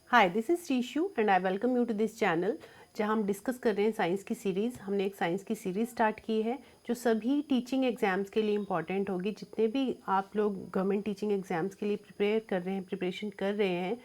Hi, this is Shishu and I welcome you to this channel जहां हम discuss कर रहे हैं साइंस की सीरीज़। हमने एक साइंस की सीरीज़ स्टार्ट की है जो सभी टीचिंग एग्ज़ाम्स के लिए इम्पॉर्टेंट होगी। जितने भी आप लोग गवर्नमेंट टीचिंग एग्ज़ाम्स के लिए प्रिपरेशन कर रहे हैं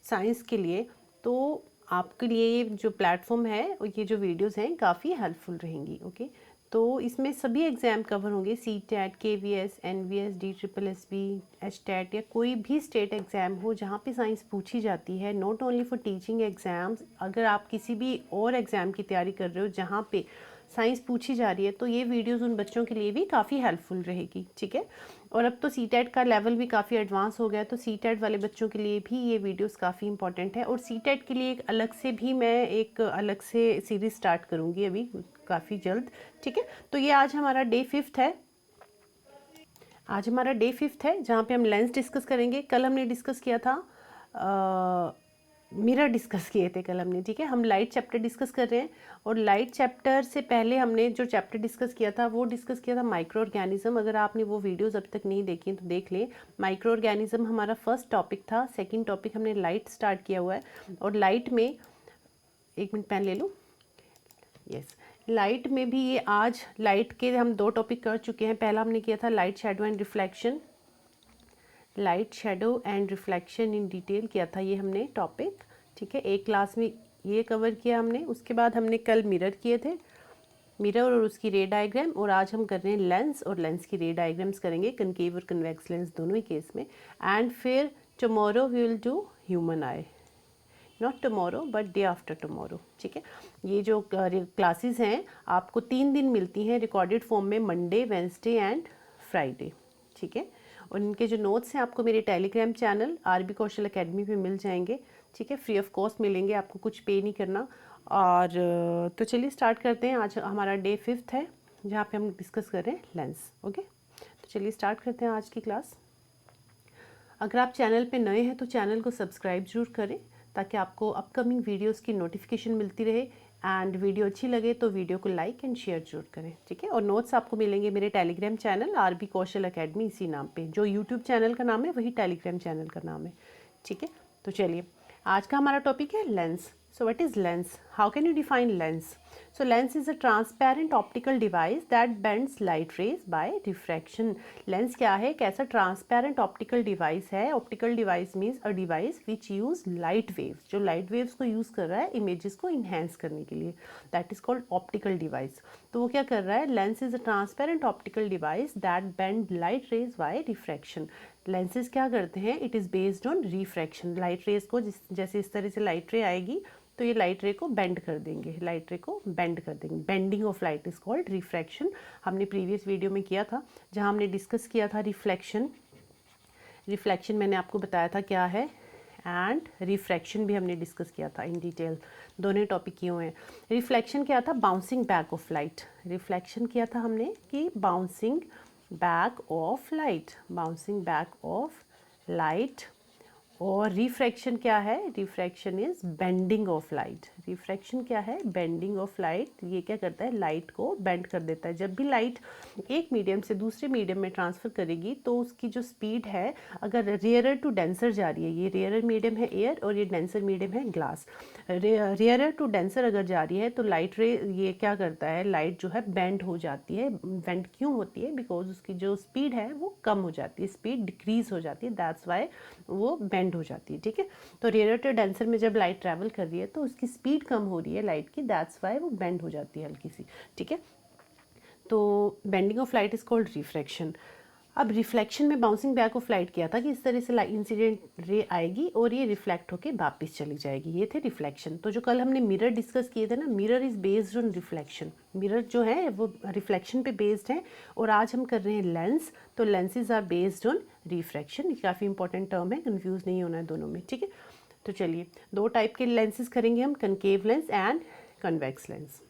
साइंस के लिए, तो आपके लिए ये जो प्लेटफॉर्म है और ये जो वीडियोस हैं काफ़ी हेल्पफुल रहेंगी। ओके, तो इसमें सभी एग्ज़ाम कवर होंगे, सी TET, KVS, NVS, DSSB, HTET या कोई भी स्टेट एग्ज़ाम हो जहाँ पे साइंस पूछी जाती है। Not only for teaching exams, अगर आप किसी भी और एग्ज़ाम की तैयारी कर रहे हो जहाँ पे साइंस पूछी जा रही है तो ये वीडियोस उन बच्चों के लिए भी काफ़ी हेल्पफुल रहेगी। ठीक है, और अब तो सी टैट का लेवल भी काफ़ी एडवांस हो गया, तो सी टैट वाले बच्चों के लिए भी ये वीडियोस काफ़ी इंपॉर्टेंट है। और सी टैट के लिए एक अलग से सीरीज़ स्टार्ट करूँगी अभी काफ़ी जल्द। ठीक है, तो ये आज हमारा डे 5 है। जहाँ पे हम लेंस डिस्कस करेंगे। कल हमने डिस्कस किया था मिरर डिस्कस किए थे कल हमने। ठीक है, हम लाइट चैप्टर डिस्कस कर रहे हैं और लाइट चैप्टर से पहले हमने जो चैप्टर डिस्कस किया था वो डिस्कस किया था माइक्रो ऑर्गेनिज्म। अगर आपने वो वीडियोस अभी तक नहीं देखी तो देख लें। माइक्रो ऑर्गेनिज्म हमारा फर्स्ट टॉपिक था। सेकंड टॉपिक हमने लाइट स्टार्ट किया हुआ है और लाइट में, एक मिनट पेन ले लूँ। यस, लाइट में भी ये आज लाइट के हम 2 टॉपिक कर चुके हैं। पहला हमने किया था light shadow and reflection in detail किया था ये हमने टॉपिक। ठीक है, एक क्लास में ये कवर किया हमने। उसके बाद हमने कल मिरर किए थे, मिरर और उसकी रे डायग्राम। और आज हम कर रहे हैं लेंस और लेंस की रे डायग्राम्स करेंगे, कनकेव और कन्वेक्स लेंस दोनों ही केस में। एंड फिर tomorrow we will do human eye, not tomorrow but day after tomorrow. ठीक है, ये जो क्लासेस हैं आपको 3 दिन मिलती हैं रिकॉर्डेड फॉर्म में, मंडे, वेंसडे एंड फ्राइडे। ठीक है, और इनके जो नोट्स हैं आपको मेरे टेलीग्राम चैनल RB कौशल अकेडमी पे मिल जाएंगे। ठीक है, फ्री ऑफ कॉस्ट मिलेंगे, आपको कुछ पे नहीं करना। और तो चलिए स्टार्ट करते हैं। आज हमारा डे 5 है जहाँ पे हम डिस्कस कर रहे हैं लेंस। ओके, तो चलिए स्टार्ट करते हैं आज की क्लास। अगर आप चैनल पे नए हैं तो चैनल को सब्सक्राइब जरूर करें ताकि आपको अपकमिंग वीडियोस की नोटिफिकेशन मिलती रहे। एंड वीडियो अच्छी लगे तो वीडियो को लाइक एंड शेयर जरूर करें। ठीक है, और नोट्स आपको मिलेंगे मेरे टेलीग्राम चैनल RB कौशल अकेडमी, इसी नाम पे। जो यूट्यूब चैनल का नाम है वही टेलीग्राम चैनल का नाम है। ठीक है, तो चलिए आज का हमारा टॉपिक है lens. So what is lens? How can you define lens? So lens is a transparent optical device that bends light rays by refraction. Lens क्या है? एक ऐसा transparent optical device है। Optical device means a device which use light waves, जो light waves को use कर रहा है images को enhance करने के लिए। That is called optical device. तो वो क्या कर रहा है? Lens is a transparent optical device that bend light rays by refraction. Lenses क्या करते हैं? It is based on refraction. Light rays को जैसे इस तरह से light ray आएगी तो ये लाइट रे को बेंड कर देंगे, bending of light is called refraction. हमने प्रीवियस वीडियो में किया था जहाँ हमने डिस्कस किया था रिफ्लेक्शन मैंने आपको बताया था क्या है, एंड रिफ्रैक्शन भी हमने डिस्कस किया था इन डिटेल। दोनों टॉपिक किए हुए हैं। रिफ्लेक्शन क्या था? Bouncing back of light. Reflection किया था हमने कि बाउंसिंग बैक ऑफ लाइट। और रिफ्रैक्शन क्या है? Refraction is bending of light. Refraction क्या है? Bending of light. ये क्या करता है? लाइट को बेंड कर देता है। जब भी लाइट एक मीडियम से दूसरे मीडियम में ट्रांसफ़र करेगी तो उसकी जो स्पीड है, अगर रेयरर टू डेंसर जा रही है, ये रेयरर मीडियम है एयर और ये डेंसर मीडियम है ग्लास। रेयरर टू डेंसर अगर जा रही है तो लाइट रे ये क्या करता है? लाइट जो है बेंड हो जाती है। बेंड क्यों होती है? बिकॉज उसकी जो स्पीड है वो कम हो जाती है, स्पीड डिक्रीज हो जाती है, दैट्स वाई वो बेंड हो जाती है। ठीक है, तो रेयर टू डेंसर में जब लाइट ट्रैवल कर रही है तो उसकी स्पीड कम हो रही है लाइट की, दैट्स वाई वो बेंड हो जाती है हल्की सी। ठीक है, तो bending of light is called refraction. अब रिफ्लेक्शन में बाउंसिंग बैक ऑफ लाइट किया था कि इस तरह से इंसिडेंट रे आएगी और ये रिफ्लेक्ट होके वापस चली जाएगी, ये थे रिफ्लेक्शन। तो जो कल हमने मिरर डिस्कस किए थे ना, mirror is based on reflection. Mirror जो है वो रिफ्लेक्शन पे बेस्ड है। और आज हम कर रहे हैं लेंस, तो lenses are based on refraction. ये काफ़ी इंपॉर्टेंट टर्म है, कन्फ्यूज़ नहीं होना है दोनों में। ठीक है, तो चलिए 2 टाइप के लेंसेज करेंगे हम, concave lens and convex lens.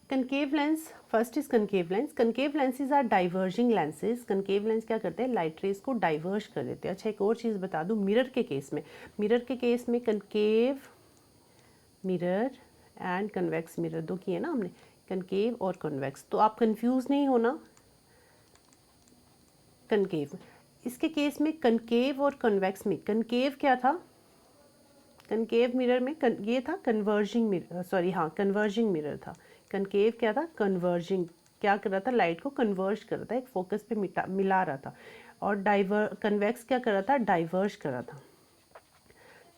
concave lens, first is concave lens. concave lenses are diverging lenses. concave lens क्या करते हैं? लाइट रेज को डाइवर्ज कर देते हैं। अच्छा, एक और चीज़ बता दूँ, मिरर के केस में concave mirror and convex mirror दो किए ना हमने, concave और convex, तो आप कंफ्यूज नहीं होना। concave, इसके केस में concave और convex में concave क्या था? कनकेव मिरर में ये था कन्वर्जिंग मिरर, सॉरी हाँ कन्वर्जिंग मिरर था। कनकेव क्या था, कन्वर्जिंग, क्या कर रहा था, लाइट को कन्वर्ज कर रहा था, एक फोकस पे मिला रहा था। और कन्वेक्स क्या कर रहा था, डाइवर्ज कर रहा था।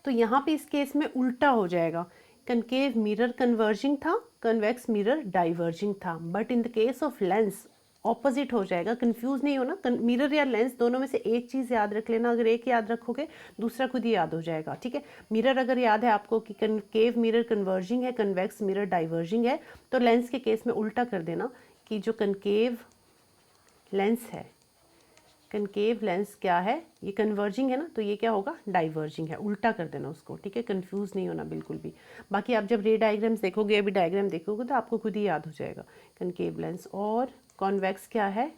तो यहाँ पे इस केस में उल्टा हो जाएगा, कनकेव मिरर कन्वर्जिंग था, कन्वेक्स मिरर डाइवर्जिंग था। But in the case of lens opposite हो जाएगा। कंफ्यूज नहीं होना, मिरर या लेंस दोनों में से एक चीज़ याद रख लेना, अगर एक याद रखोगे दूसरा खुद ही याद हो जाएगा, ठीक है। मिरर अगर याद है आपको कि कनकेव मिरर कन्वर्जिंग है, कन्वेक्स मिरर डाइवर्जिंग है, तो लेंस के केस में उल्टा कर देना कि जो कनकेव लेंस है, कनकेव लेंस क्या है, ये कन्वर्जिंग है ना, तो ये क्या होगा, डाइवर्जिंग है, उल्टा कर देना उसको, ठीक है। कंफ्यूज नहीं होना बिल्कुल भी। बाकी आप जब रे डायग्राम्स देखोगे, अभी डायग्राम देखोगे तो आपको खुद ही याद हो जाएगा। कनकेव लेंस और कॉन्वेक्स क्या है,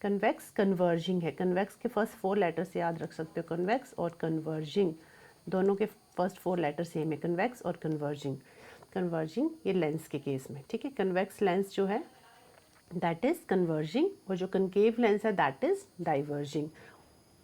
कन्वेक्स कन्वर्जिंग है। कन्वेक्स के फर्स्ट 4 लेटर्स याद रख सकते हो, कन्वेक्स और कन्वर्जिंग दोनों के फर्स्ट 4 लेटर सेम है, कन्वेक्स और कन्वर्जिंग। कन्वर्जिंग ये लेंस के केस में, ठीक है। कन्वेक्स लेंस जो है दैट इज कन्वर्जिंग, और जो कनकेव लेंस है दैट इज डाइवर्जिंग।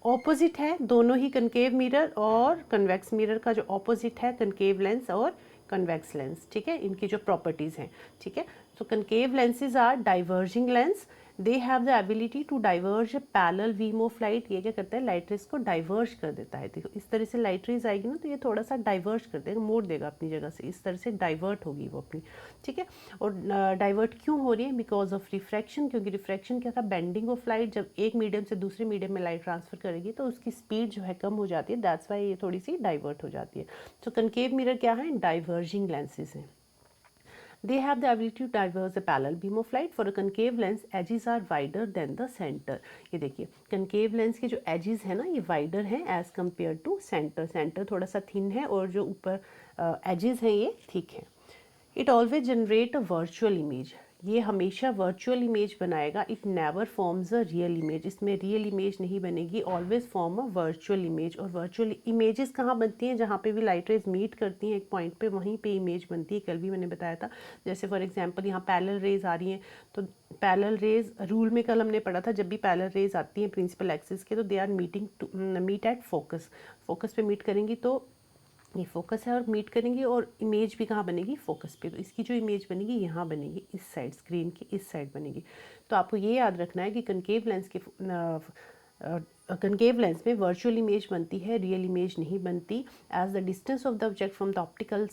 ऑपोजिट है दोनों ही, कनकेव मिरर और कन्वेक्स मिरर का जो ऑपोजिट है, कनकेव लेंस और कन्वेक्स लेंस, ठीक है, इनकी जो प्रॉपर्टीज़ हैं, ठीक है। तो concave lenses are diverging lens, they have the ability to diverge parallel beam of light. ये क्या करता है, लाइट रेज को डाइवर्ज कर देता है। देखो इस तरह से लाइट रेज आएगी ना, तो ये थोड़ा सा डाइवर्ज कर देगा, मोड़ देगा अपनी जगह से, इस तरह से डाइवर्ट होगी वो अपनी, ठीक है। और डाइवर्ट क्यों हो रही है, बिकॉज ऑफ रिफ्रैक्शन, क्योंकि रिफ्रैक्शन क्या था, बेंडिंग ऑफ लाइट। जब एक मीडियम से दूसरे मीडियम में लाइट ट्रांसफर करेगी तो उसकी स्पीड जो है कम हो जाती है, दैट्स वाई ये थोड़ी सी डाइवर्ट हो जाती है। तो कनकेव मिरर क्या है, डाइवर्जिंग लेंसेज हैं। They have the ability to diverge a parallel beam of light. For a concave lens, edges are wider than the center. ये देखिए concave lens के जो edges है ना, ये wider हैं as compared to center. Center थोड़ा सा thin है और जो ऊपर edges हैं ये thick हैं. It always generate a virtual image. ये हमेशा वर्चुअल इमेज बनाएगा, it never forms a real image. इसमें रियल इमेज नहीं बनेगी, always form a virtual image. और वर्चुअल इमेजेस कहाँ बनती हैं, जहाँ पे भी लाइट रेज मीट करती हैं एक पॉइंट पे, वहीं पे इमेज बनती है। कल भी मैंने बताया था, जैसे फॉर एग्जांपल यहाँ पैरेलल रेज आ रही हैं, तो पैरेलल रेज रूल में कल हमने पढ़ा था, जब भी पैरेलल रेज आती हैं प्रिंसिपल एक्सिस के, तो they are meet at focus. Focus पे मीट करेंगी तो ये फोकस है और मीट करेंगी, और इमेज भी कहाँ बनेगी, फोकस पे। तो इसकी जो इमेज बनेगी यहाँ बनेगी, इस साइड, स्क्रीन की इस साइड बनेगी। तो आपको ये याद रखना है कि कनकेव लेंस में वर्चुअल इमेज बनती है, रियल इमेज नहीं बनती। As the distance of the object from the optical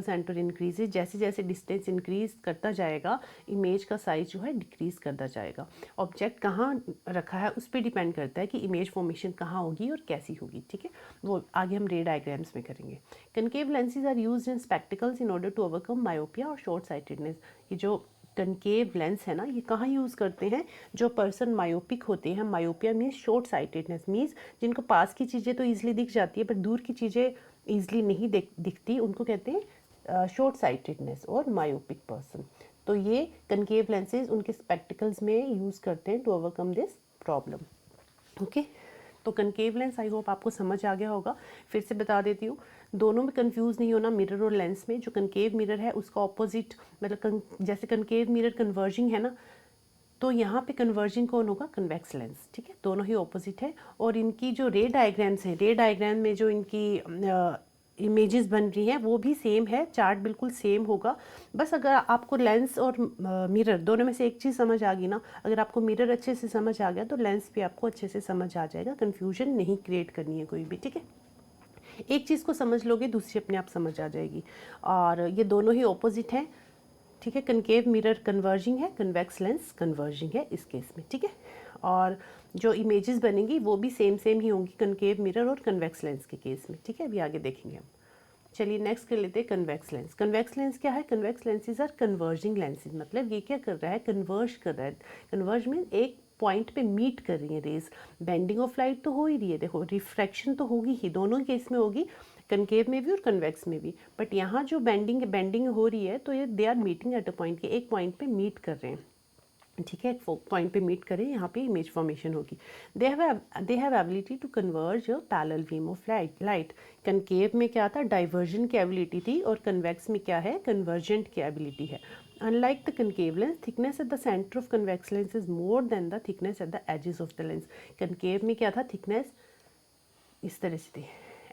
centre increases, जैसे जैसे डिस्टेंस इंक्रीज करता जाएगा, इमेज का साइज जो है डिक्रीज करता जाएगा। ऑब्जेक्ट कहाँ रखा है उस पर डिपेंड करता है कि इमेज फॉर्मेशन कहाँ होगी और कैसी होगी, ठीक है। वो आगे हम रे डायग्राम्स में करेंगे। Concave lenses are used in spectacles in order to overcome myopia और शॉर्ट साइटेडनेस। ये जो कनकेव लेंस है ना, ये कहाँ यूज़ करते हैं, जो पर्सन मायोपिक होते हैं। Myopia means short sightedness, means जिनको पास की चीज़ें तो ईजिली दिख जाती है, पर दूर की चीज़ें ईजिली नहीं दिखती, उनको कहते हैं शॉर्ट साइटेडनेस और मायोपिक पर्सन। तो ये कनकेव लेंसेज उनके स्पेक्टिकल्स में यूज़ करते हैं to overcome this problem, okay. तो कनकेव लेंस आई होप आपको समझ आ गया होगा। फिर से बता देती हूँ, दोनों में कंफ्यूज नहीं होना। मिरर और लेंस में जो कनकेव मिरर है उसका ऑपोजिट, मतलब जैसे कनकेव मिरर कन्वर्जिंग है ना, तो यहाँ पे कन्वर्जिंग कौन होगा, कन्वेक्स लेंस, ठीक है। दोनों ही ऑपोजिट है। और इनकी जो रे डायग्राम्स हैं, रे डायग्राम में जो इनकी इमेजेस बन रही हैं वो भी सेम है, चार्ट बिल्कुल सेम होगा। बस अगर आपको लेंस और मिरर दोनों में से एक चीज़ समझ आ गई ना, अगर आपको मिरर अच्छे से समझ आ गया तो लेंस भी आपको अच्छे से समझ आ जाएगा। कन्फ्यूजन नहीं क्रिएट करनी है कोई भी, ठीक है। एक चीज़ को समझ लोगे दूसरी अपने आप समझ आ जाएगी। और ये दोनों ही ऑपोजिट हैं, ठीक है। कनकेव मिरर कन्वर्जिंग है, कन्वेक्स लेंस कन्वर्जिंग है इस केस में, ठीक है। और जो इमेजेस बनेंगी वो भी सेम ही होंगी कनकेव मिरर और कन्वेक्स लेंस के केस में, ठीक है। अभी आगे देखेंगे हम। चलिए नेक्स्ट कर लेते हैं कन्वेक्स लेंस। कन्वेक्स लेंस क्या है, convex lenses are converging lenses. मतलब ये क्या कर रहा है, कन्वर्ज कर रहा है। कन्वर्ज मीन एक पॉइंट पे मीट कर रही है रेज। बेंडिंग ऑफ लाइट तो हो ही रही है, देखो रिफ्रैक्शन तो होगी ही, दोनों केस में होगी, कनकेव में भी और कन्वेक्स में भी। बट यहाँ जो बेंडिंग हो रही है, तो ये they are meeting at a point, के एक पॉइंट पे मीट कर रहे हैं, ठीक है। एक पॉइंट पे मीट करें, यहाँ पे इमेज फॉर्मेशन होगी। They have ability to converge parallel beam of light. Concave में क्या था, डाइवर्जन की एबिलिटी थी, और कन्वेक्स में क्या है, कन्वर्जेंट की एबिलिटी है। Unlike the concave lens, thickness at the centre of convex lens is more than the thickness at the edges of the lens. Concave में क्या था, थिकनेस इस तरह से थी,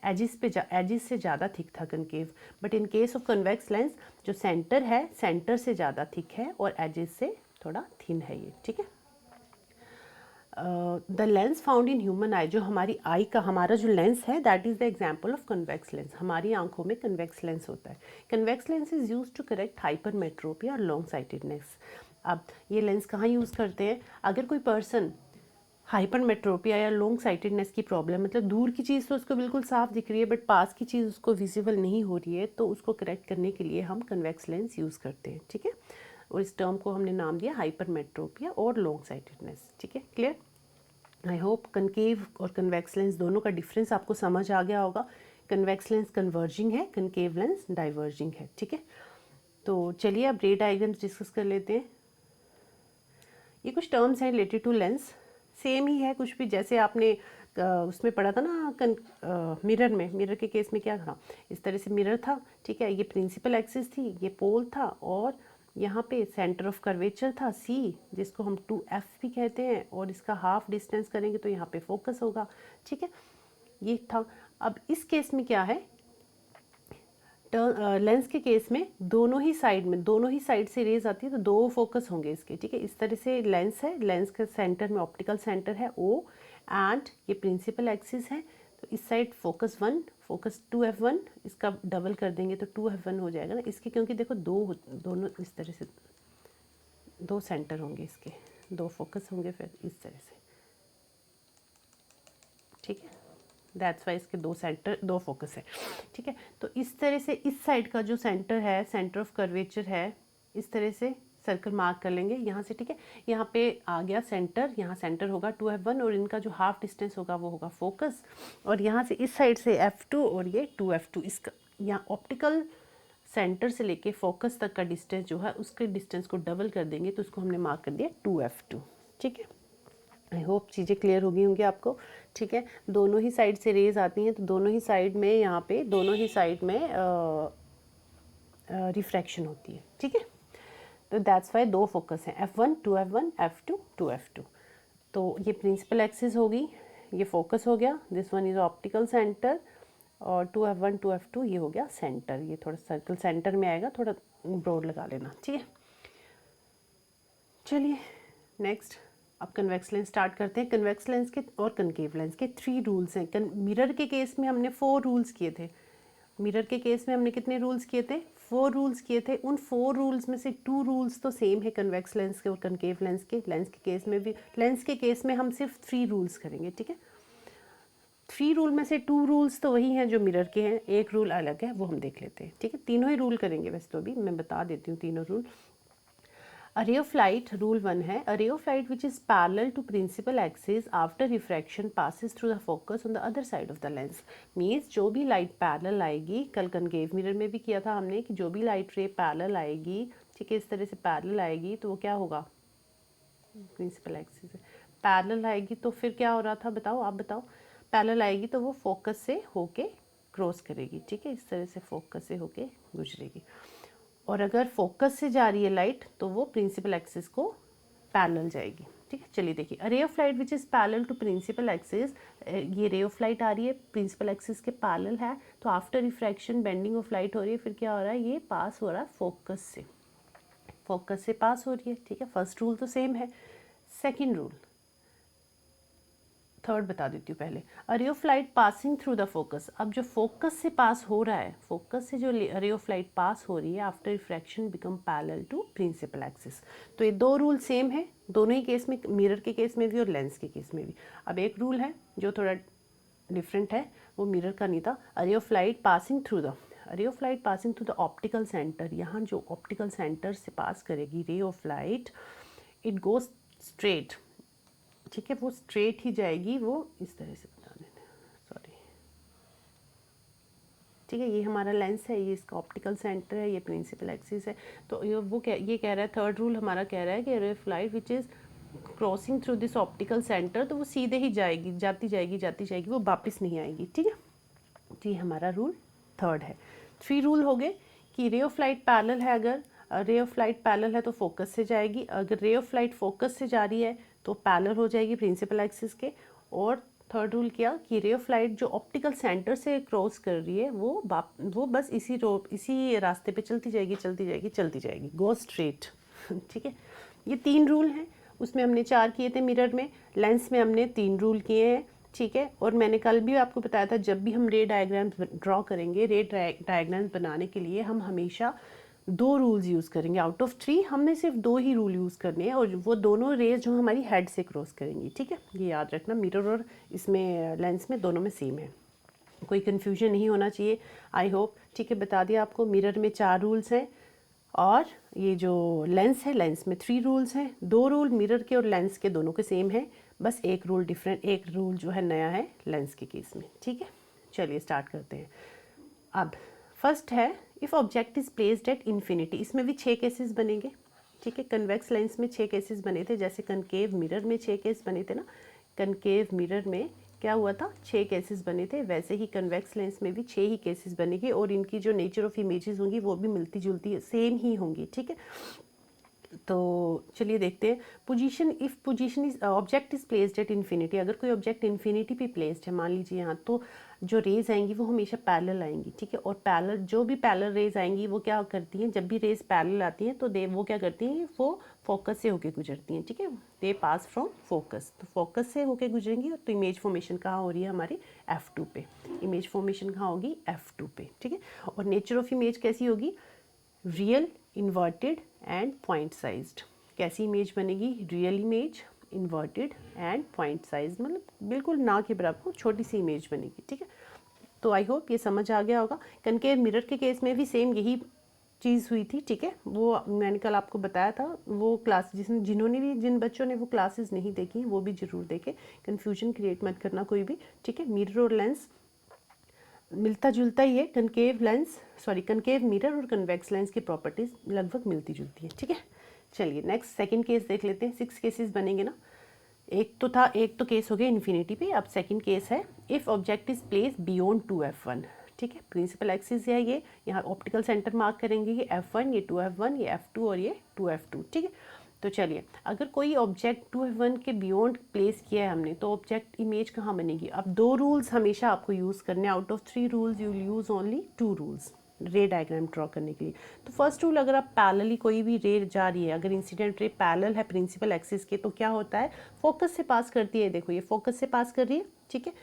एजिस से ज़्यादा थिक था concave, but in case of convex lens जो सेंटर है सेंटर से ज़्यादा थिक है और एजिस से थोड़ा थिन है ये, ठीक है। The lens found in human eye, जो हमारी आई का हमारा जो लेंस है that is the example of convex lens. हमारी आंखों में कन्वेक्स लेंस होता है। Convex lens is use to correct hypermetropia और लॉन्ग साइटेडनेस। अब ये लेंस कहाँ यूज़ करते हैं? अगर कोई पर्सन हाइपरमेट्रोपिया या लॉन्ग साइटेडनेस की प्रॉब्लम, मतलब दूर की चीज़ तो उसको बिल्कुल साफ दिख रही है बट पास की चीज़ उसको विजिबल नहीं हो रही है, तो उसको करेक्ट करने के लिए हम कन्वेक्स लेंस यूज़ करते हैं, ठीक है। और इस टर्म को हमने नाम दिया हाइपरमेट्रोपिया और लॉन्ग साइटेडनेस, ठीक है। क्लियर? आई होप कनकेव और कन्वेक्स लेंस दोनों का डिफरेंस आपको समझ आ गया होगा। कन्वेक्स लेंस कन्वर्जिंग है, कनकेव लेंस डाइवर्जिंग है, ठीक है। तो चलिए अब रे डायग्राम्स डिस्कस कर लेते हैं। ये कुछ टर्म्स हैं रिलेटेड टू लेंस, सेम ही है कुछ भी, जैसे आपने उसमें पढ़ा था ना मिरर में। मिरर के केस में क्या था, इस तरह से मिरर था, ठीक है। ये प्रिंसिपल एक्सिस थी, ये पोल था और यहाँ पे सेंटर ऑफ कर्वेचर था C, जिसको हम 2F भी कहते हैं, और इसका हाफ डिस्टेंस करेंगे तो यहाँ पे फोकस होगा, ठीक है। ये था। अब इस केस में क्या है, लेंस के केस में दोनों ही साइड से रेज आती है तो दो फोकस होंगे इसके, ठीक है। इस तरह से लेंस है, लेंस के सेंटर में ऑप्टिकल सेंटर है O एंड ये प्रिंसिपल एक्सिस है। तो इस साइड फोकस 1, फोकस 2F1, इसका डबल कर देंगे तो 2F1 हो जाएगा ना इसके, क्योंकि देखो दोनों इस तरह से दो सेंटर होंगे इसके, दो फोकस होंगे फिर इस तरह से, ठीक है। दैट्स वाई इसके दो फोकस है, ठीक है। तो इस तरह से इस साइड का जो सेंटर है, सेंटर ऑफ कर्वेचर है, इस तरह से सर्कल मार्क कर लेंगे यहाँ से, ठीक है। यहाँ पे आ गया सेंटर, यहाँ सेंटर होगा 2F1 और इनका जो हाफ डिस्टेंस होगा वो होगा फोकस, और यहाँ से इस साइड से F2 और ये 2F2, इसका यहाँ ऑप्टिकल सेंटर से लेके फोकस तक का डिस्टेंस जो है उसके डिस्टेंस को डबल कर देंगे तो उसको हमने मार्क कर दिया 2F2, ठीक है। आई होप चीज़ें क्लियर हो गई होंगी आपको, ठीक है। दोनों ही साइड से रेज आती हैं तो दोनों ही साइड में यहाँ पे दोनों ही साइड में रिफ्रैक्शन होती है, ठीक है। तो दैट्स वाई दो फोकस हैं, F1 2F1, F2 2F2। तो ये प्रिंसिपल एक्सिस होगी, ये फोकस हो गया, this one is optical centre, और 2F1 2F2 ये हो गया सेंटर। ये थोड़ा सर्कल सेंटर में आएगा, थोड़ा ब्रॉड लगा लेना, ठीक है। चलिए नेक्स्ट अब कन्वेक्स लेंस स्टार्ट करते हैं। कन्वेक्स लेंस के और कनकेव लेंस के 3 रूल्स हैं। मिरर के केस में हमने 4 रूल्स किए थे। मिरर के केस में हमने कितने रूल्स किए थे? 4 रूल्स किए थे। उन 4 रूल्स में से 2 रूल्स तो सेम है कन्वेक्स लेंस के और कनकेव लेंस के। लेंस के केस में भी, लेंस के केस में हम सिर्फ 3 रूल्स करेंगे, ठीक है। 3 रूल में से 2 रूल्स तो वही हैं जो मिरर के हैं, एक रूल अलग है, वो हम देख लेते हैं, ठीक है। तीनों ही रूल करेंगे वैसे, तो अभी मैं बता देती हूँ तीनों rule. A ray of light, rule 1 है, a ray of light which is parallel to principal axis after refraction passes through the focus on the other side of the lens. Means जो भी लाइट पैरेलल आएगी, कल concave mirror में भी किया था हमने कि जो भी लाइट रे पैरेलल आएगी, ठीक है, इस तरह से पैरेलल आएगी तो वो क्या होगा, प्रिंसिपल एक्सिस पैरेलल आएगी तो फिर क्या हो रहा था, बताओ, आप बताओ। पैरेलल आएगी तो वो फोकस से होके क्रॉस करेगी, ठीक है, इस तरह से फोकस से होके गुजरेगी। और अगर फोकस से जा रही है लाइट तो वो प्रिंसिपल एक्सिस को पैरेलल जाएगी, ठीक है। चलिए देखिए, a ray of light which is parallel to principal axis, ये रे ऑफ लाइट आ रही है प्रिंसिपल एक्सिस के पैरेलल है, तो after refraction bending of light हो रही है, फिर क्या हो रहा है, ये पास हो रहा है फोकस से, फोकस से पास हो रही है, ठीक है। फर्स्ट रूल तो सेम है। सेकेंड रूल, थर्ड बता देती हूँ पहले। A ray of light passing through the focus, अब जो फोकस से पास हो रहा है, फोकस से जो रे ऑफ लाइट पास हो रही है after refraction become parallel to principal axis. तो ये 2 रूल सेम है दोनों ही केस में, मिरर के केस में भी और लेंस के केस में भी। अब एक रूल है जो थोड़ा डिफरेंट है, वो मिरर का नहीं था। A ray of light passing through the, ray of light passing through the optical centre, यहाँ जो ऑप्टिकल सेंटर से पास करेगी ray of light, it goes straight, ठीक है, वो स्ट्रेट ही जाएगी, वो इस तरह से बता देना, सॉरी, ठीक है। ये हमारा लेंस है, ये इसका ऑप्टिकल सेंटर है, ये प्रिंसिपल एक्सिस है। तो ये कह रहा है, थर्ड रूल हमारा कह रहा है कि रे of light which is crossing through this optical centre, तो वो सीधे ही जाएगी, जाती जाएगी, वो वापस नहीं आएगी, ठीक है। तो ये हमारा रूल थर्ड है। 3 रूल हो गए कि रे ऑफ लाइट पैरेलल है, अगर रे ऑफ लाइट पैरेलल है तो फोकस से जाएगी, अगर रे ऑफ लाइट फोकस से जा रही है तो पैरेलल हो जाएगी प्रिंसिपल एक्सिस के, और थर्ड रूल क्या कि रे ऑफ लाइट जो ऑप्टिकल सेंटर से क्रॉस कर रही है वो बस इसी रास्ते पे चलती जाएगी, गो स्ट्रेट। ठीक है, ये 3 रूल हैं। उसमें हमने 4 किए थे मिरर में, लेंस में हमने 3 रूल किए हैं। ठीक है, और मैंने कल भी आपको बताया था जब भी हम रे डायग्राम्स ड्रॉ करेंगे, रे डायग्राम्स बनाने के लिए हम हमेशा 2 रूल्स यूज़ करेंगे। आउट ऑफ 3 हमने सिर्फ 2 ही रूल यूज़ करने हैं, और वो दोनों रेज जो हमारी हेड से क्रॉस करेंगी। ठीक है, ये याद रखना, मिरर और इसमें लेंस में दोनों में सेम है, कोई कन्फ्यूजन नहीं होना चाहिए। आई होप ठीक है, बता दिया आपको। मिरर में 4 रूल्स हैं, और ये जो लेंस है, लेंस में 3 रूल्स हैं। 2 रूल मिरर के और लेंस के दोनों के सेम है, बस एक रूल जो है नया है लेंस के केस में। ठीक है, चलिए स्टार्ट करते हैं। अब फर्स्ट है if object is placed at infinity. इसमें भी 6 केसेस बनेंगे। ठीक है, कन्वेक्स लेंस में 6 केसेस बने थे, जैसे कनकेव मिरर में 6 केस बने थे ना। कनकेव मिरर में क्या हुआ था, 6 केसेस बने थे, वैसे ही कन्वेक्स लेंस में भी 6 ही केसेस बनेंगे, और इनकी जो नेचर ऑफ इमेजेस होंगी वो भी मिलती जुलती सेम ही होंगी। ठीक है, तो चलिए देखते हैं। Position, if position is object is placed at infinity, अगर कोई ऑब्जेक्ट इन्फिनिटी पे प्लेस्ड है, मान लीजिए यहाँ, तो जो रेज आएंगी वो हमेशा पैरेलल आएंगी। ठीक है, और पैरेलल जो भी पैरेलल रेज आएंगी वो क्या करती हैं, जब भी रेज पैरेलल आती हैं तो वो क्या करती हैं, वो फोकस से होके गुजरती हैं। ठीक है, दे पास फ्रॉम फोकस, तो फोकस से होके गुजरेंगी, तो इमेज फॉर्मेशन कहाँ हो रही है हमारी F2 पे। इमेज फॉर्मेशन कहाँ होगी, F2 पे। ठीक है, और नेचर ऑफ इमेज कैसी होगी, real, inverted and point sized. कैसी इमेज बनेगी, real image, inverted and point size, मतलब बिल्कुल ना के बराबर छोटी सी इमेज बनेगी। ठीक है, तो आई होप ये समझ आ गया होगा। कनकेव मिरर के केस में भी सेम यही चीज़ हुई थी। ठीक है, वो मैंने कल आपको बताया था, वो क्लास जिन बच्चों ने वो क्लासेस नहीं देखी वो भी जरूर देखें, कन्फ्यूजन क्रिएट मत करना कोई भी। ठीक है, मिरर और लेंस मिलता जुलता ही है, कनकेव मिरर और कन्वेक्स लेंस की प्रॉपर्टीज लगभग मिलती जुलती है। ठीक है, चलिए नेक्स्ट सेकंड केस देख लेते हैं। 6 केसेस बनेंगे ना, एक तो केस हो गया इन्फिनिटी पे। अब सेकंड केस है if object is place beyond 2F1। ठीक है, प्रिंसिपल एक्सिस है ये, यहाँ ऑप्टिकल सेंटर मार्क करेंगे, ये F1, ये 2F1, ये F2 और ये 2F2। ठीक है, तो चलिए अगर कोई ऑब्जेक्ट 2F1 के बियॉन्ड प्लेस किया है हमने, तो ऑब्जेक्ट इमेज कहाँ बनेगी। अब 2 रूल्स हमेशा आपको यूज़ करने, out of 3 rules you use only 2 rules रे डायग्राम ड्रॉ करने के लिए। तो फर्स्ट रूल, अगर आप पैरेलली कोई भी रे जा रही है, अगर इंसिडेंट रे पैरेलल है प्रिंसिपल एक्सिस के, तो क्या होता है, फोकस से पास करती है। देखो ये फोकस से पास कर रही है। ठीक है,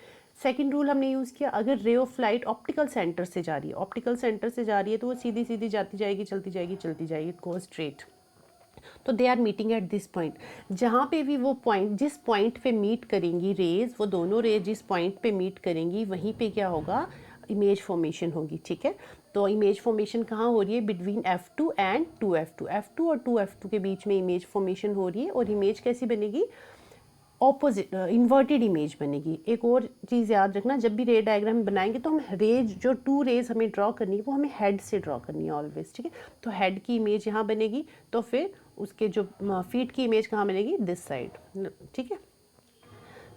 सेकंड रूल हमने यूज़ किया, अगर रे ऑफ लाइट ऑप्टिकल सेंटर से जा रही है, तो वो सीधी सीधी जाती जाएगी, चलती जाएगी, गो स्ट्रेट। तो they are meeting at this point, जहाँ पे भी वो पॉइंट, जिस पॉइंट पे मीट करेंगी रेज, वो दोनों रेज जिस पॉइंट पे मीट करेंगी वहीं पे क्या होगा, इमेज फॉर्मेशन होगी। ठीक है, तो इमेज फॉर्मेशन कहाँ हो रही है, between F2 and 2F2, F2 और 2F2 के बीच में इमेज फॉर्मेशन हो रही है। और इमेज कैसी बनेगी, ऑपोजिट, इन्वर्टेड इमेज बनेगी। एक और चीज़ याद रखना, जब भी रे डायग्राम बनाएंगे तो हम रेज, जो 2 रेज हमें ड्रॉ करनी है वो हमें हेड से ड्रॉ करनी है ऑलवेज। ठीक है, तो हेड की इमेज यहाँ बनेगी, तो फिर उसके जो फीट की इमेज कहाँ बनेगी, दिस साइड। ठीक है,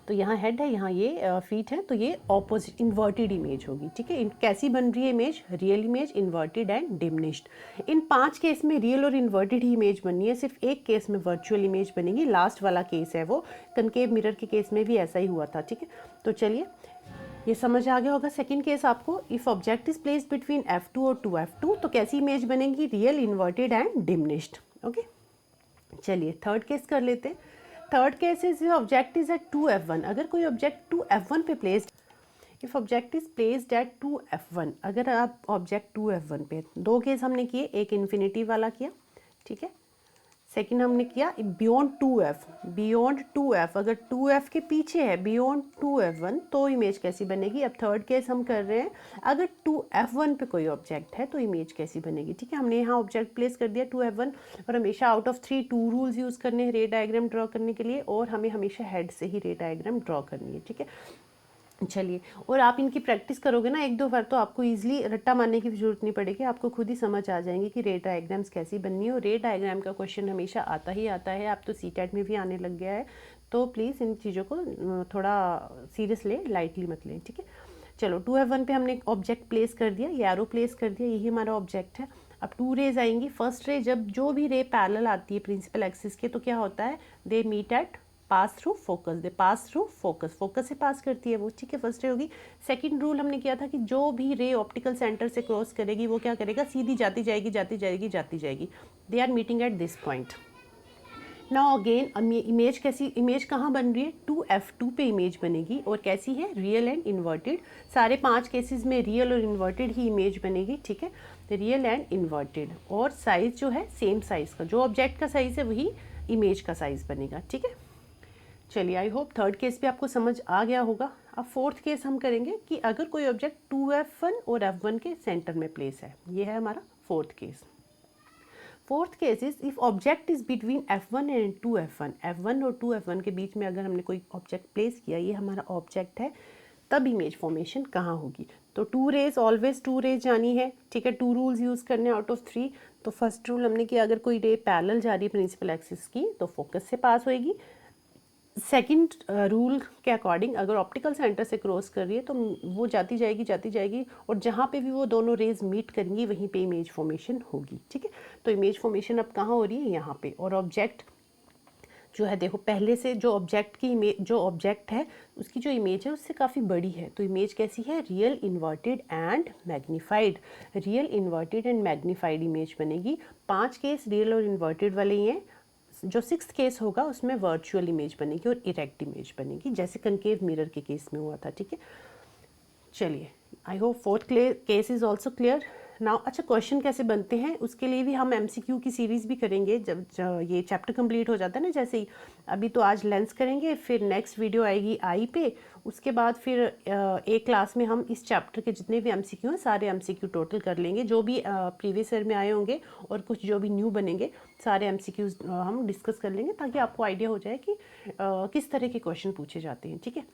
तो यहाँ हेड है, यहाँ ये फीट है, तो ये ऑपोजिट इन्वर्टेड इमेज होगी। ठीक है, कैसी बन रही है image, real image, inverted and diminished. In 5 case में रियल और इन्वर्टेड ही इमेज बननी है, सिर्फ एक केस में वर्चुअल इमेज बनेगी, लास्ट वाला केस है वो। कनकेव मिरर के केस में भी ऐसा ही हुआ था। ठीक है, तो चलिए ये समझ आ गया होगा। सेकंड केस आपको, if object is placed between F2 और 2F2, तो कैसी इमेज बनेगी, real, inverted and diminished. Okay, चलिए थर्ड केस कर लेते हैं। Third case is object is at 2F1, अगर कोई ऑब्जेक्ट 2F1 पे placed, if object is placed at 2F1, अगर आप ऑब्जेक्ट 2F1 पे, 2 केस हमने किए, एक इन्फिनिटी वाला किया। ठीक है, सेकंड हमने किया बियॉन्ड 2F, अगर 2F के पीछे है बियॉन्ड 2F1, तो इमेज कैसी बनेगी। अब थर्ड केस हम कर रहे हैं, अगर 2F1 पे कोई ऑब्जेक्ट है तो इमेज कैसी बनेगी। ठीक है, हमने यहाँ ऑब्जेक्ट प्लेस कर दिया 2F1, और हमेशा आउट ऑफ 3 2 रूल्स यूज़ करने हैं रे डायग्राम ड्रॉ करने के लिए, और हमें हमेशा हेड से ही रे डायग्राम ड्रॉ करनी है। ठीक है, चलिए, और आप इनकी प्रैक्टिस करोगे ना 1-2 बार, तो आपको इजीली रट्टा मारने की जरूरत नहीं पड़ेगी, आपको खुद ही समझ आ जाएंगे कि रे डायग्राम्स कैसी बननी है। और रे डायग्राम का क्वेश्चन हमेशा आता ही आता है, आप तो CTET में भी आने लग गया है, तो प्लीज़ इन चीज़ों को थोड़ा सीरियस लें, लाइटली मत लें। ठीक है, चलो 2F1 पे हमने ऑब्जेक्ट प्लेस कर दिया, ये एरो प्लेस कर दिया, यही हमारा ऑब्जेक्ट है। अब 2 रेज आएंगी, फर्स्ट रे, जब जो भी रे पैरेलल आती है प्रिंसिपल एक्सिस के, तो क्या होता है, they meet at pass through focus, they pass through focus, focus से पास करती है वो, ठीक है, फर्स्ट रे होगी। सेकंड रूल हमने किया था कि जो भी रे ऑप्टिकल सेंटर से क्रॉस करेगी वो क्या करेगा, सीधी जाती जाएगी जाती जाएगी जाती जाएगी, they are meeting at this point. Now again image कैसी, इमेज कहाँ बन रही है, 2f2 पे इमेज बनेगी, और कैसी है, रियल एंड इन्वर्टेड। सारे 5 केसेस में रियल और इन्वर्टेड ही इमेज बनेगी, ठीक है, रियल एंड इन्वर्टेड। और साइज जो है सेम साइज का, जो ऑब्जेक्ट का साइज है वही इमेज का साइज बनेगा, ठीक है। चलिए, आई होप थर्ड केस भी आपको समझ आ गया होगा। अब फोर्थ केस हम करेंगे कि अगर कोई ऑब्जेक्ट 2f1 और f1 के सेंटर में प्लेस है, ये है हमारा fourth case. Fourth case is if object is between f1 and 2f1, f1 और 2f1 के बीच में अगर हमने कोई ऑब्जेक्ट प्लेस किया, ये हमारा ऑब्जेक्ट है, तब इमेज फॉर्मेशन कहाँ होगी। तो 2 रेज, ऑलवेज 2 रेज जानी है, ठीक है, 2 रूल्स यूज़ करने आउट ऑफ 3। तो फर्स्ट रूल हमने किया, अगर कोई रे पैरेलल जा रही है प्रिंसिपल एक्सिस की तो फोकस से पास होएगी। सेकंड रूल के अकॉर्डिंग अगर ऑप्टिकल सेंटर से क्रॉस कर रही है तो वो जाती जाएगी, और जहाँ पे भी वो दोनों रेज मीट करेंगी वहीं पे इमेज फॉर्मेशन होगी, ठीक है। तो इमेज फॉर्मेशन अब कहाँ हो रही है, यहाँ पे। और ऑब्जेक्ट जो है, देखो पहले से जो ऑब्जेक्ट की इमेज, जो ऑब्जेक्ट है उसकी जो इमेज है उससे काफ़ी बड़ी है, तो इमेज कैसी है, real inverted and magnified, real inverted and magnified image बनेगी। 5 केस रियल और इन्वर्टेड वाले ही हैं, जो 6th केस होगा उसमें वर्चुअल इमेज बनेगी और इरेक्ट इमेज बनेगी, जैसे कनकेव मिरर के केस में हुआ था, ठीक है। चलिए, I hope fourth case is also clear now. अच्छा, क्वेश्चन कैसे बनते हैं उसके लिए भी हम MCQ की सीरीज़ भी करेंगे जब ये चैप्टर कंप्लीट हो जाता है ना, जैसे ही अभी तो आज लेंस करेंगे, फिर नेक्स्ट वीडियो आएगी आई पे, उसके बाद फिर एक क्लास में हम इस चैप्टर के जितने भी MCQ हैं सारे MCQ टोटल कर लेंगे, जो भी प्रीवियस ईयर में आए होंगे और कुछ जो भी न्यू बनेंगे, सारे MCQs हम डिस्कस कर लेंगे, ताकि आपको आइडिया हो जाए कि किस तरह के क्वेश्चन पूछे जाते हैं, ठीक है।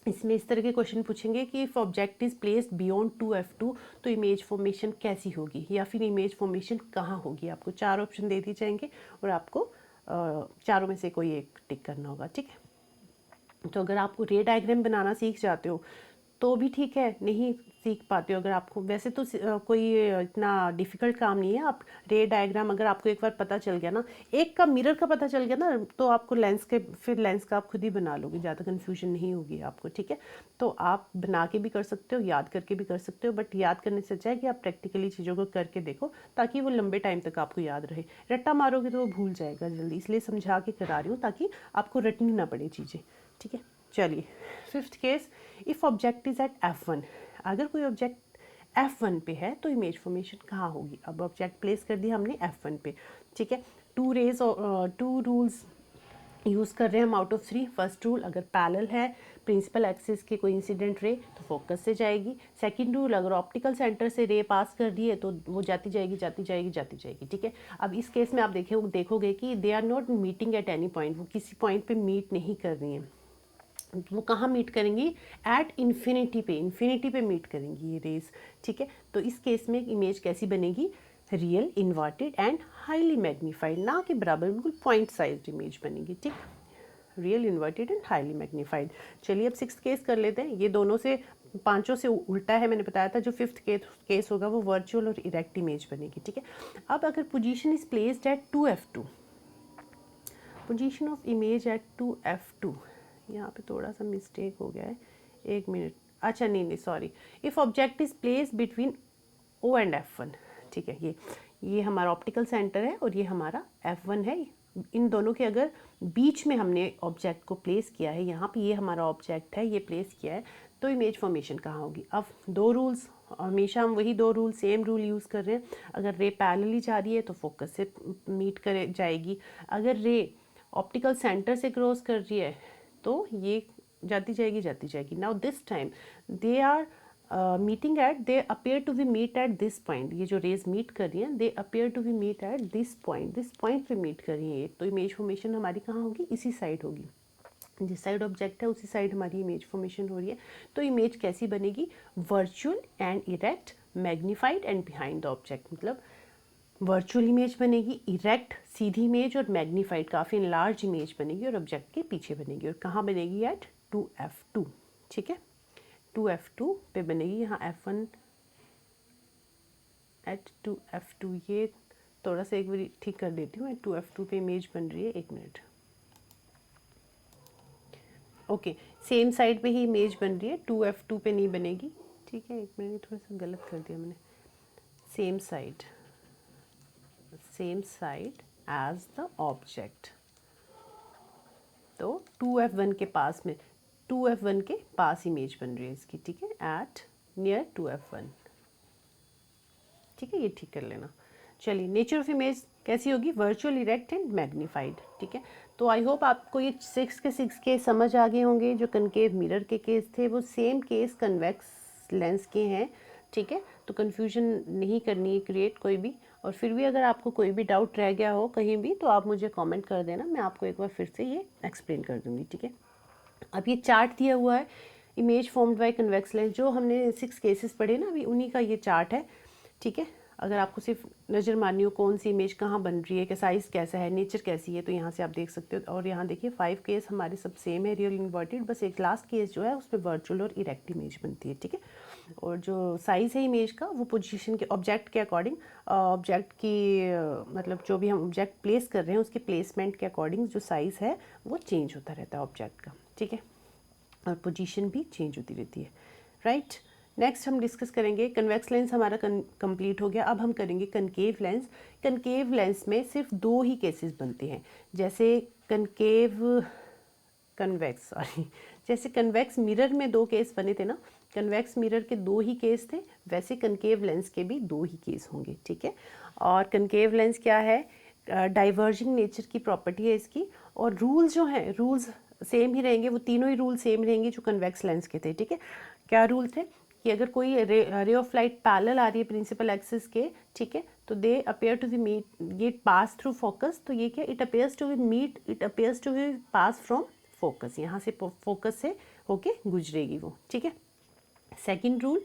इसमें इस तरह के क्वेश्चन पूछेंगे कि if object is placed beyond 2f2 तो इमेज फॉर्मेशन कैसी होगी, या फिर इमेज फॉर्मेशन कहाँ होगी। आपको 4 ऑप्शन दे दिए जाएंगे और आपको चारों में से कोई एक टिक करना होगा, ठीक है। तो अगर आपको रे डायग्राम बनाना सीख जाते हो तो भी ठीक है, नहीं सीख पाते हो अगर आपको, वैसे तो कोई इतना डिफ़िकल्ट काम नहीं है। आप रे डायग्राम अगर आपको एक बार पता चल गया ना, एक का मिरर का पता चल गया ना, तो आपको लेंस के, फिर लेंस का आप खुद ही बना लोगे, ज़्यादा कन्फ्यूजन नहीं होगी आपको, ठीक है। तो आप बना के भी कर सकते हो, याद करके भी कर सकते हो, बट याद करने से अच्छा है कि आप प्रैक्टिकली चीज़ों को करके देखो, ताकि वो लंबे टाइम तक आपको याद रहे। रट्टा मारोगे तो वो भूल जाएगा जल्दी, इसलिए समझा के करा रही हूँ ताकि आपको रटनी ना पड़े चीज़ें, ठीक है। चलिए, 5th case, if object is at f1, अगर कोई ऑब्जेक्ट f1 पे है तो इमेज फॉर्मेशन कहाँ होगी। अब ऑब्जेक्ट प्लेस कर दिया हमने f1 पे, ठीक है। 2 रूल्स यूज़ कर रहे हैं हम आउट ऑफ 3। फर्स्ट रूल, अगर पैरेलल है प्रिंसिपल एक्सिस के कोई इंसिडेंट रे तो फोकस से जाएगी। सेकंड रूल, अगर ऑप्टिकल सेंटर से रे पास कर दी है तो वो जाती जाएगी, ठीक है। अब इस केस में आप देखोगे कि they are not meeting at any point, वो किसी पॉइंट पे मीट नहीं कर रही हैं। वो कहाँ मीट करेंगी, एट इन्फिनिटी पे मीट करेंगी ये रेज, ठीक है। तो इस केस में इमेज कैसी बनेगी, real inverted and highly magnified, ना के बराबर, बिल्कुल पॉइंट साइज इमेज बनेगी, ठीक, real inverted and highly magnified. चलिए अब 6th केस कर लेते हैं। ये दोनों से, पांचों से उल्टा है, मैंने बताया था। जो 5th केस होगा वो वर्चुअल और इरेक्ट इमेज बनेगी, ठीक है। अब अगर position is placed eight 2f2, position of image at 2f2, यहाँ पे थोड़ा सा मिस्टेक हो गया है, 1 मिनट, अच्छा नहीं sorry, if object is place between O and f1, ठीक है। ये हमारा ऑप्टिकल सेंटर है और ये हमारा f1 है। इन दोनों के अगर बीच में हमने ऑब्जेक्ट को प्लेस किया है, यहाँ पे ये हमारा ऑब्जेक्ट है, ये प्लेस किया है, तो इमेज फॉर्मेशन कहाँ होगी। अब 2 रूल्स, हमेशा हम वही 2 रूल, सेम रूल यूज़ कर रहे हैं। अगर रे पैरेलली जा रही है तो फोकस से मीट करे जाएगी, अगर रे ऑप्टिकल सेंटर से क्रॉस कर रही है तो ये जाती जाएगी। Now this time they are meeting at, they appear to be meet at this point, ये जो रेज मीट कर रही हैं, they appear to be meet at this point पे मीट कर रही हैं, तो इमेज फॉर्मेशन हमारी कहाँ होगी, इसी साइड होगी। जिस साइड ऑब्जेक्ट है उसी साइड हमारी इमेज फॉर्मेशन हो रही है। तो इमेज कैसी बनेगी, virtual and erect, magnified and behind the object, मतलब वर्चुअल इमेज बनेगी, इरेक्ट सीधी इमेज, और मैग्नीफाइड काफ़ी लार्ज इमेज बनेगी और ऑब्जेक्ट के पीछे बनेगी। और कहाँ बनेगी, एट 2f2, ठीक है। 2f2 पे बनेगी, यहाँ f1 एट 2f2, ये थोड़ा सा एक बार ठीक कर देती हूँ। 2f2 पे इमेज बन रही है, 1 मिनट। ओके, सेम साइड पे ही इमेज बन रही है, 2F2 पे नहीं बनेगी, ठीक है। एक मिनट, थोड़ा सा गलत कर दिया मैंने, same side as the object, तो 2F1 के पास में, 2F1 के पास इमेज बन रही है इसकी, ठीक है, एट नियर 2F1, ठीक है, ये ठीक कर लेना। चलिए, नेचर ऑफ इमेज कैसी होगी, वर्चुअल, इरेक्ट एंड मैग्नीफाइड, ठीक है। तो आई होप आपको ये 6 केस समझ आ गए होंगे। जो कनकेव मिरर के केस थे वो सेम केस कन्वेक्स लेंस के हैं, ठीक है। तो कन्फ्यूजन नहीं करनी है क्रिएट कोई भी, और फिर भी अगर आपको कोई भी डाउट रह गया हो कहीं भी तो आप मुझे कमेंट कर देना, मैं आपको एक बार फिर से ये एक्सप्लेन कर दूँगी, ठीक है। अब ये चार्ट दिया हुआ है, image formed by convex lens, जो हमने 6 केसेस पढ़े ना अभी, उन्हीं का ये चार्ट है, ठीक है। अगर आपको सिर्फ नज़र मारनी हो कौन सी इमेज कहाँ बन रही है, कि साइज़ कैसा है, नेचर कैसी है, तो यहाँ से आप देख सकते हो। और यहाँ देखिए 5 केस हमारे सब सेम है, रियल इन्वर्टेड, बस एक लास्ट केस जो है उसमें वर्चुअल और इरेक्ट इमेज बनती है, ठीक है। और जो साइज़ है इमेज का वो पोजीशन के, ऑब्जेक्ट के अकॉर्डिंग, ऑब्जेक्ट की मतलब जो भी हम ऑब्जेक्ट प्लेस कर रहे हैं उसके प्लेसमेंट के अकॉर्डिंग जो साइज़ है वो चेंज होता रहता है ऑब्जेक्ट का, ठीक है। और पोजीशन भी चेंज होती रहती है, राइट। नेक्स्ट हम डिस्कस करेंगे, कन्वेक्स लेंस हमारा कंप्लीट हो गया। अब हम करेंगे कनकेव लेंस। कनकेव लेंस में सिर्फ 2 ही केसेस बनते हैं, जैसे जैसे कन्वेक्स मिरर में 2 केस बने थे ना, कन्वेक्स मिरर के 2 ही केस थे, वैसे कनकेव लेंस के भी 2 ही केस होंगे, ठीक है। और कनकेव लेंस क्या है, डाइवर्जिंग नेचर की प्रॉपर्टी है इसकी, और रूल जो हैं, रूल्स सेम ही रहेंगे, वो तीनों ही रूल सेम रहेंगे जो कन्वेक्स लेंस के थे, ठीक है। क्या रूल थे कि अगर कोई रे ऑफ लाइट पैरेलल आ रही है प्रिंसिपल एक्सिस के, ठीक है, तो they appear to be meet, ये पास थ्रू फोकस, तो ये क्या, it appears to be pass from focus, यहाँ से फोकस से होके गुजरेगी वो, ठीक है। Second rule,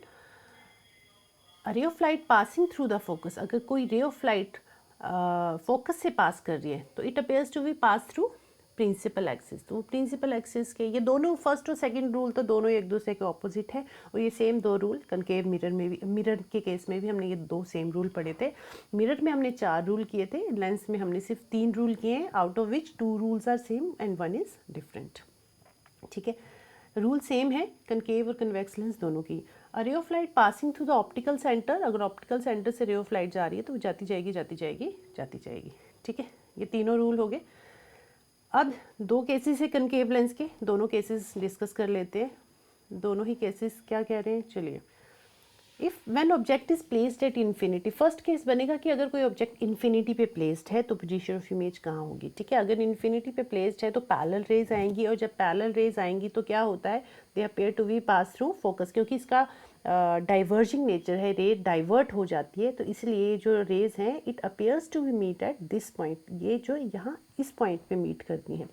ray of light passing through the focus, अगर कोई रे ऑफ लाइट फोकस से पास कर रही है तो it appears to be pass through principal axis, तो प्रिंसिपल एक्सिस के ये दोनों, फर्स्ट और सेकंड रूल तो दोनों एक दूसरे के ऑपोजिट है, और ये सेम 2 रूल कनकेव मिरर में भी, मिरर के केस में भी हमने ये 2 सेम रूल पढ़े थे। मिरर में हमने 4 रूल किए थे, लेंस में हमने सिर्फ 3 रूल किए हैं, out of which 2 rules are same and 1 is different, ठीक है। रूल सेम है कनकेव और कन्वेक्स लेंस दोनों की। Ray of light passing through the optical centre, अगर ऑप्टिकल सेंटर से रे ऑफ लाइट जा रही है तो वो जाती जाएगी, ठीक है। ये तीनों रूल हो गए। अब 2 केसेस है कनकेव लेंस के, दोनों केसेस डिस्कस कर लेते हैं। दोनों ही केसेस क्या कह रहे हैं, चलिए। If when object is placed at infinity, first case बनेगा कि अगर कोई ऑब्जेक्ट इन्फिनिटी पे प्लेस्ड है तो पोजीशन ऑफ इमेज कहाँ होगी, ठीक है। अगर इन्फिनिटी पे प्लेस्ड है तो पैरेलल रेज आएंगी, और जब पैरेलल रेज आएंगी तो क्या होता है, they appear to be pass through focus, क्योंकि इसका डाइवर्जिंग नेचर है, रे डाइवर्ट हो जाती है, तो इसलिए जो रेज हैं it appears to be meet at this point, ये जो यहाँ इस पॉइंट पे मीट करती हैं,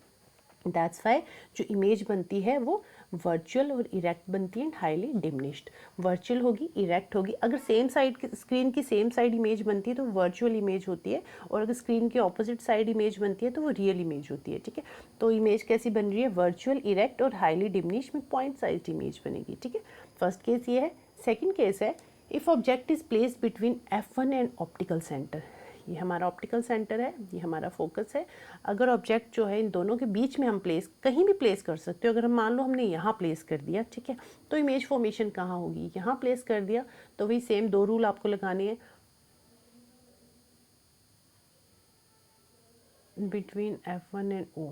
दैट्स वाई जो इमेज बनती है वो वर्चुअल और इरेक्ट बनती है, हाईली डिमिनिश्ड। वर्चुअल होगी, इरेक्ट होगी, अगर सेम साइड की स्क्रीन की सेम साइड इमेज बनती है तो वर्चुअल इमेज होती है, और अगर स्क्रीन के ऑपोजिट साइड इमेज बनती है तो वो रियल इमेज होती है, ठीक है। तो इमेज कैसी बन रही है, वर्चुअल, इरेक्ट और हाईली डिमिनिश्ड में पॉइंट साइज इमेज बनेगी, ठीक है। फर्स्ट केस ये है। सेकेंड केस है, if object is placed between F1 and optical centre, ये हमारा ऑप्टिकल सेंटर है, ये हमारा फोकस है। अगर ऑब्जेक्ट जो है इन दोनों के बीच में हम प्लेस, कहीं भी प्लेस कर सकते हो, अगर हम मान लो हमने यहाँ प्लेस कर दिया, ठीक है, तो इमेज फॉर्मेशन कहाँ होगी, यहाँ प्लेस कर दिया, तो वही सेम 2 रूल आपको लगाने हैं, between F1 and O,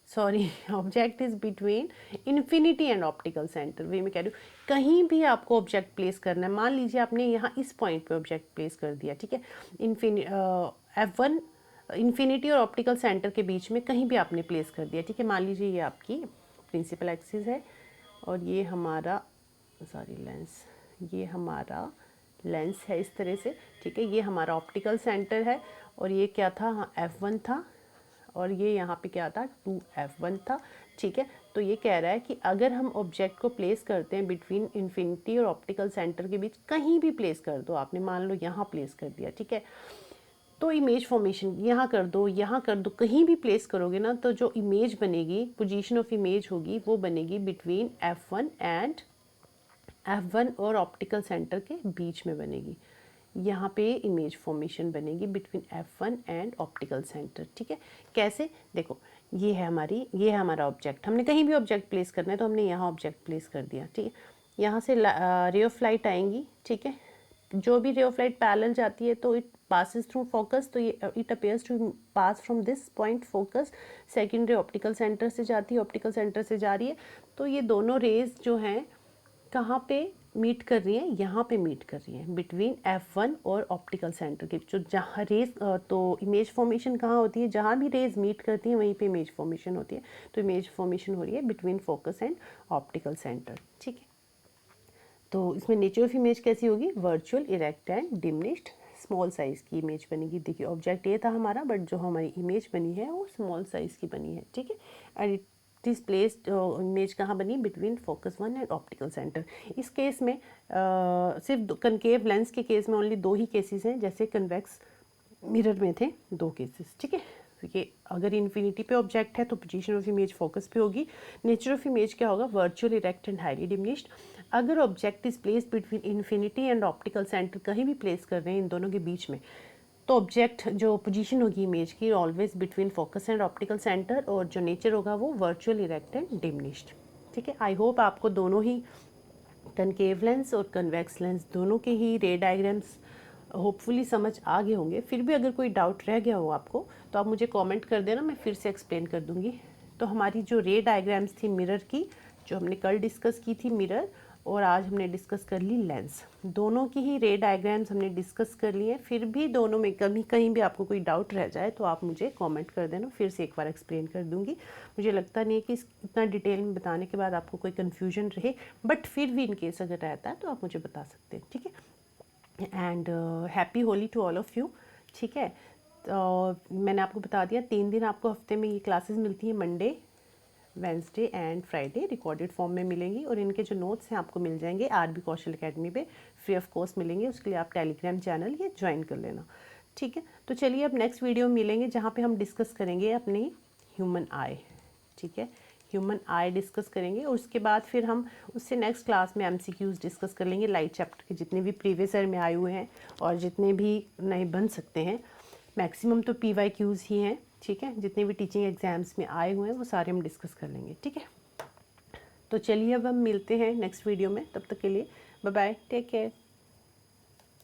sorry, object is between infinity and optical centre, वे मैं कह रही हूँ, कहीं भी आपको ऑब्जेक्ट प्लेस करना है, मान लीजिए आपने यहाँ इस पॉइंट पे ऑब्जेक्ट प्लेस कर दिया, ठीक है, F1 इन्फिनिटी और ऑप्टिकल सेंटर के बीच में कहीं भी आपने प्लेस कर दिया, ठीक है। मान लीजिए ये आपकी प्रिंसिपल एक्सिस है और ये हमारा लेंस, ये हमारा लेंस है इस तरह से, ठीक है। ये हमारा ऑप्टिकल सेंटर है, और ये क्या था, हाँ F1 था, और ये यहाँ पे क्या था, 2F1 था, ठीक है। तो ये कह रहा है कि अगर हम ऑब्जेक्ट को प्लेस करते हैं बिटवीन इन्फिनिटी और ऑप्टिकल सेंटर के बीच, कहीं भी प्लेस कर दो आपने, मान लो यहाँ प्लेस कर दिया, ठीक है, तो इमेज फॉर्मेशन यहाँ कर दो, यहाँ कर दो, कहीं भी प्लेस करोगे ना, तो जो इमेज बनेगी, पोजीशन ऑफ इमेज होगी, वो बनेगी बिटवीन F1 और ऑप्टिकल सेंटर के बीच में बनेगी। यहाँ पे इमेज फॉर्मेशन बनेगी between F1 and optical centre, ठीक है। कैसे, देखो, ये है हमारा ऑब्जेक्ट। हमने कहीं भी ऑब्जेक्ट प्लेस करना है तो हमने यहाँ ऑब्जेक्ट प्लेस कर दिया, ठीक है। यहाँ से रे ऑफ लाइट आएंगी, ठीक है। जो भी रे ऑफ लाइट पैरेलल जाती है तो इट passes through focus, तो ये it appears to pass from this point focus। Second ray optical centre से जाती है, ऑप्टिकल सेंटर से जा रही है, तो ये दोनों रेज जो हैं कहाँ पे मीट कर रही हैं, यहाँ पे मीट कर रही हैं बिटवीन F1 और ऑप्टिकल सेंटर के। जो जहाँ रेज तो इमेज फॉर्मेशन कहाँ होती है, जहाँ भी रेज मीट करती हैं वहीं पे इमेज फॉर्मेशन होती है। तो इमेज फॉर्मेशन हो रही है between focus and optical centre, ठीक है। तो इसमें नेचर ऑफ इमेज कैसी होगी, virtual, erect and diminished, small size की इमेज बनेगी। देखिए ऑब्जेक्ट ये था हमारा, बट जो हमारी इमेज बनी है वो स्मॉल साइज़ की बनी है, ठीक है। And it is placed, image कहाँ बनी, between focus 1 and optical centre. इस केस में सिर्फ कनकेव लेंस के केस में ओनली 2 ही केसेस हैं, जैसे कन्वेक्स मिरर में थे 2 केसेस, ठीक है। ये अगर इन्फिनिटी पे ऑब्जेक्ट है तो पोजीशन ऑफ इमेज फोकस पे होगी। नेचर ऑफ इमेज क्या होगा, virtual, erect and highly diminished. अगर object is place between infinity and optical centre, कहीं भी प्लेस कर रहे हैं इन दोनों के बीच में, तो ऑब्जेक्ट जो पोजीशन होगी इमेज की always between focus and optical centre, और जो नेचर होगा वो वर्चुअल, इरेक्ट एंड डिमिनिश्ड, ठीक है। आई होप आपको दोनों ही कनकेव लेंस और कन्वेक्स लेंस दोनों के ही रे डायग्राम्स होपफुली समझ आ गए होंगे। फिर भी अगर कोई डाउट रह गया हो आपको तो आप मुझे कमेंट कर देना, मैं फिर से एक्सप्लेन कर दूंगी। तो हमारी जो रे डायग्राम्स थी मिरर की, जो हमने कल डिस्कस की थी मिरर, और आज हमने डिस्कस कर ली लेंस, दोनों की ही रे डायग्राम्स हमने डिस्कस कर लिए। फिर भी दोनों में कहीं भी आपको कोई डाउट रह जाए तो आप मुझे कमेंट कर देना, फिर से एक बार एक्सप्लेन कर दूंगी। मुझे लगता नहीं है कि इतना डिटेल में बताने के बाद आपको कोई कन्फ्यूजन रहे, बट फिर भी इन केस अगर रहता है तो आप मुझे बता सकते हैं, ठीक है। And happy Holi to all of you, ठीक है। तो मैंने आपको बता दिया 3 दिन आपको हफ्ते में ये क्लासेस मिलती हैं, Monday, Wednesday and Friday recorded form में मिलेंगी, और इनके जो नोट्स हैं आपको मिल जाएंगे आरबी कौशल एकेडमी पे फ्री ऑफ कॉस्ट मिलेंगे। उसके लिए आप टेलीग्राम चैनल ये ज्वाइन कर लेना, ठीक है। तो चलिए अब नेक्स्ट वीडियो में मिलेंगे जहाँ पे हम डिस्कस करेंगे अपनी ह्यूमन आई, ठीक है। ह्यूमन आई डिस्कस करेंगे, और उसके बाद फिर हम उससे नेक्स्ट क्लास में एमसीक्यूज़ डिस्कस कर लेंगे, लाइट चैप्टर के जितने भी प्रीवियस ईयर में आए हुए हैं और जितने भी नए बन सकते हैं। मैक्सिमम तो PYQs ही हैं, ठीक है। जितने भी टीचिंग एग्जाम्स में आए हुए हैं वो सारे हम डिस्कस कर लेंगे, ठीक है। तो चलिए अब हम मिलते हैं नेक्स्ट वीडियो में, तब तक के लिए बाय बाय, टेक केयर।